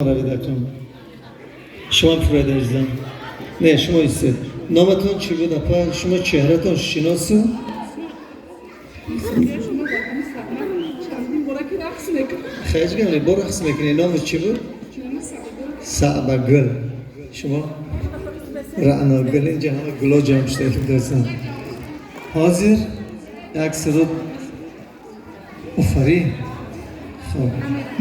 Ravida شما فرد عزیزم نه شما ایسته نامتون چی بود اپا شما چهرهتون شناسو خیلی گمونه با رقص میکنی نامت چی بود؟ سعبه گل شما؟ رعنا گل اینجا همه گلا جمع شده دوستان حاضر یک سرود افرین خب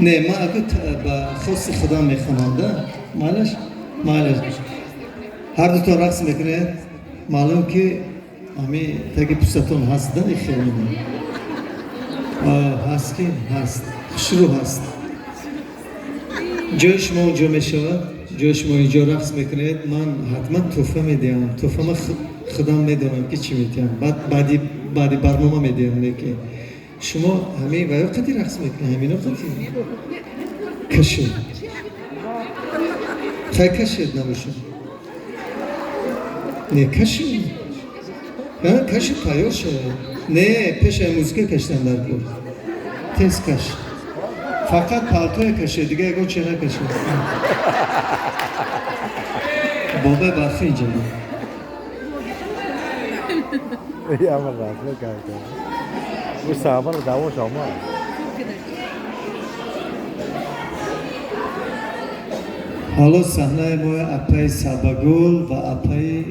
نه ما اگه با خواست خدا میخونم ده معلش هر دو تا رقص میکنه معلوم که امی تاگه پوستتون هست ده خیلی هست که هست شروع هست جای شما اونجا میشود جای شما اینجا رقص میکنید من حتما توفه میدیم توفه ما خودم میدونم که چی میتیم بعدی برنامه میدیم لیکن شما همه و وقتی رقص میکنید همین وقتی کشید خیلی کشید نمیشه نه کشید کشید تایار شد نه پیش موسیقی کشتن در بود تیز کش فقط پالتوی کشید دیگه اگه چه نکشید بابا برفی اینجا یا من راست میکنم او صحبه رو دعوا شما حالا صحنه ما اپای سبگل و اپای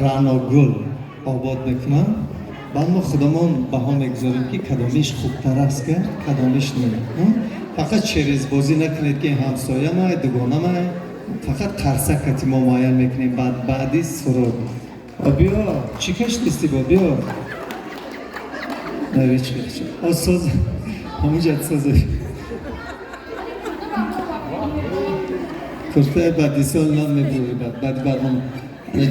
رعناگل آباد میکنم بعد ما خودمون بها میگذاریم که کدامیش خوبتر است که کدامیش نه فقط چریز بازی نکنید که همسایه ما دوگانه ما فقط قرصه ما معین میکنیم بعدی سرود بیا چی کشتیستی با بیا نه چی کشتی ساز همون جد سازه کرده بعدی سال نام میبوری بعد برنامه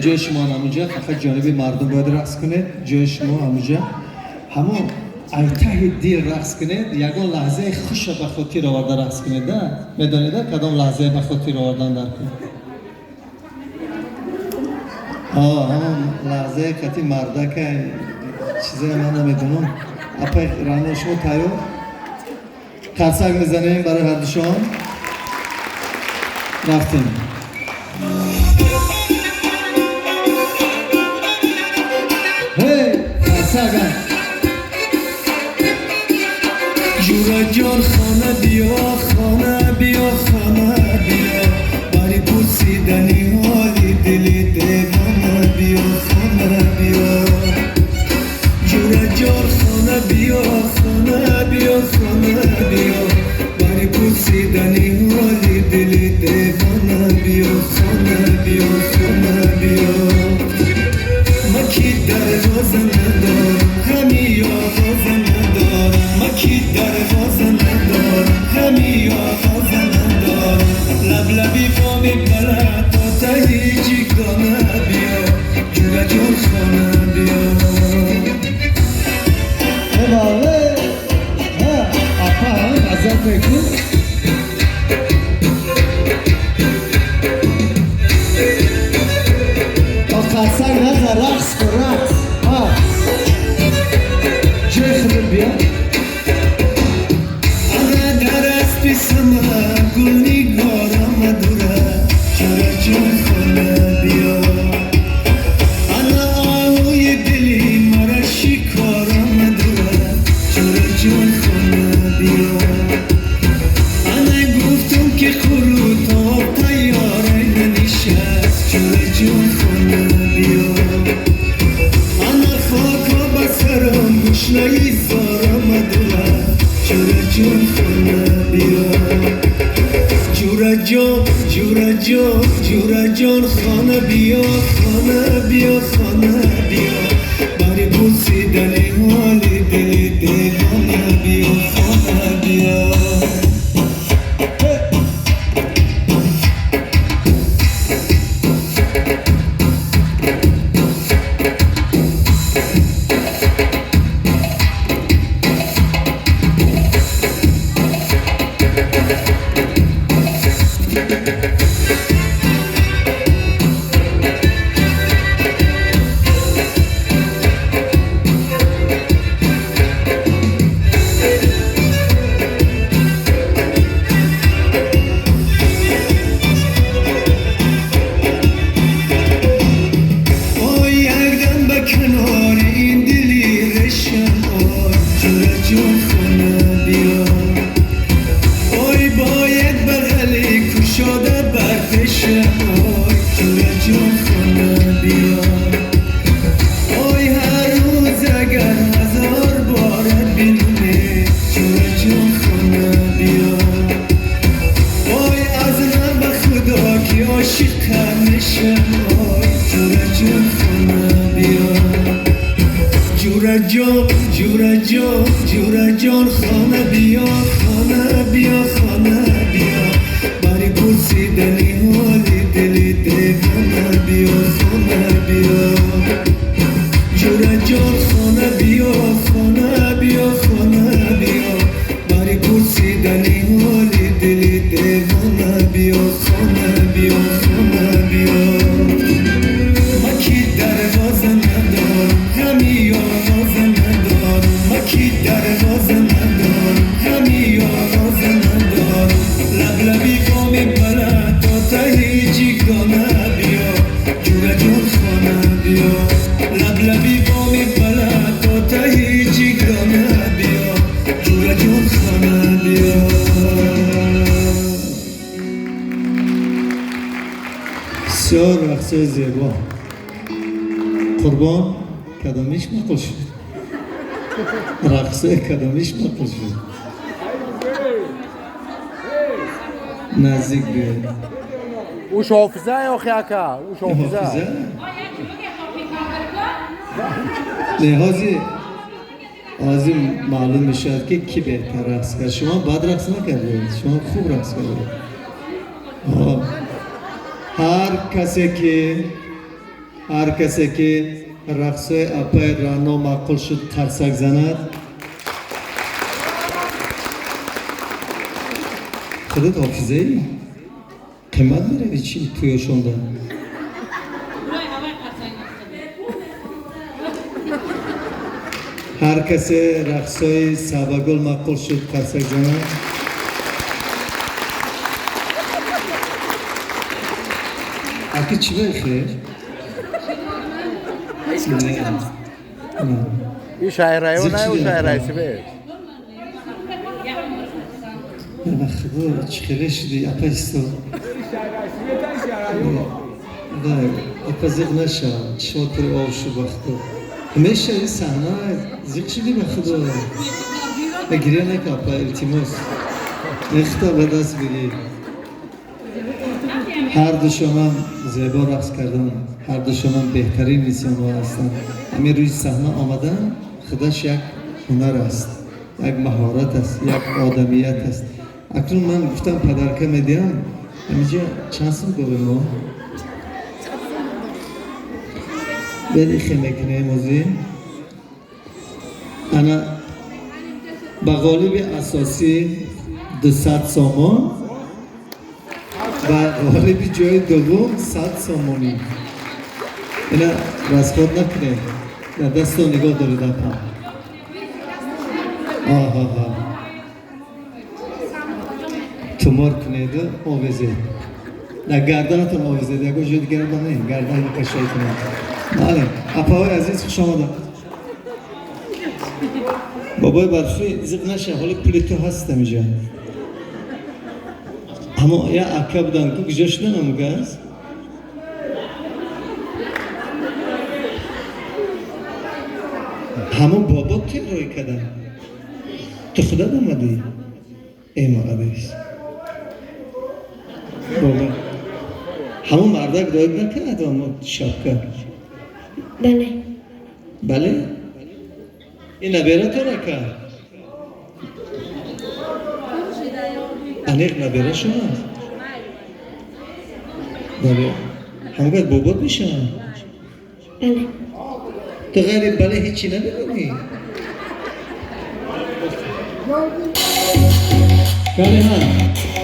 جای شما همونجا فقط جانبی مردم باید رقص کنید جای شما همونجا همون ته دیر رقص کنید یکان لحظه خوش به خاطر آورده رقص کنید ده میدانید کدام لحظه به خاطر آوردن در کنید همون لحظه کتی مرده که چیزی من نمیدونم اپای رانه شما تایو قرصک میزنیم برای هر دوشان رفتیم جورا جان خانه بیا خانه بیا خانه بیا باری پرسیدنی حالی دلی دیوانه بیا خانه بیا جورا جان خانه بیا خانه بیا خانه بیا باری پرسیدنی حالی دلی دیوانه بیا خانه بیا خانه بیا مکی دروازه ندارم همی آغازه ندارم مکی دروازه ندارم همی آغازه ندارم لبلبی فامی بلد تا تهیجی گانه بیا جورا جان خانه بیا بله اپا هم ازت بکن قرصک نزد رقص کن رقص جای خودت بیا انا در از پیسم گل نگارم دوره جورا جان خانه بیا انا آهوی دلی مرا شکارم دوره جورا جان خانه بیا انا گفتم که خورو تا تیاره ننشست جورا جان خانه بیا انا خاکا بسرم گشنهی زارم دوره جورا جان خانه بیا جورا جان جورا جان جورا جان خانه بیا خانه بیا خانه بیا باری بوسیدنی حالی دلی دیوانه بیا خانه بیا عاشق نشم آی جورا جون خانه بیا جورا جان جورا جان جورا جان خانه بیا خانه بیا خانه بیا باری پرسیدنی حالی دلی دیوانه بیا خانه بیا جورا جان خانه بیا خانه بیا خانه بیا باری پرسیدنی حالی دلی دیوانه بیا خانه بیا خانه بیا مکی دروازه ندارم همی آوازه ندارم مکی دروازه ندارم همی آوازه ندارم لبلبی قامی بلد تا هیچی گانه بیا جورا جون خانه بیا لبلبی قامی بلد تا هیچی گانه بیا جورا جون خانه بیا بسیار رقصه زیبا قربان کدامیش مقل شد رقصه کدامیش مقل شد نزدیک بیاید وش حافظه یا خیاکا وش حافظه حافظه لحاظی آزی معلوم میشد که کی بهتر رقص کرد شما بد رقص نکردید شما خوب رقص کردید هر کسی که رقص اپای رانو معقول شد قرصک زند خودت حافظه ای؟ قیمت میره چی توی شونده هر کسی رقصای سبگل معقول شد قرصک زند اکی چی بخیر؟ این شاعرای و نه و شاعرای سبه نه خدا چی خیلی شدی اپا استو نه اپا زیغ نشا شما پر آو شو بختو همیشه این صحنه زیغ شدی به خدا بگیریه نکه اپا التیماس نختا به دست بگیر هر دو شما زیبا رقص کردن هر دو شما بهترین میسیان‌ها هستند همین روی صحنه آمدن خودش یک هنر است یک مهارت است یک آدمیت است اکنون من گفتم پدرکه میدیم همینجا چند سال گوه ما بدی خیمه کنه موزی انا با غالب اساسی 200 سامان و غالبی جای دوم 100 سامانی اینا رسخود نکنه در دست رو نگاه داره در پا آها تومار کنید و آویزه در گردنتون آویزه در گوش دیگر رو نه گردن رو کشای کنید بله اپاهای عزیز خوش آمدن بابای برفی زیق نشه حالی پولی تو هست میجا اما یا اکا بودن که گجاش نمیم گز همون بابا که روی کدن تو خدا دامدی ای مقدس بابا همون مردک روی نکرد اما شب کرد بله بله این نبیره تو نکرد انیق نبیره شما بله همونقدر بابات میشن بله تو غیر بله هیچی نمیدونی بله ها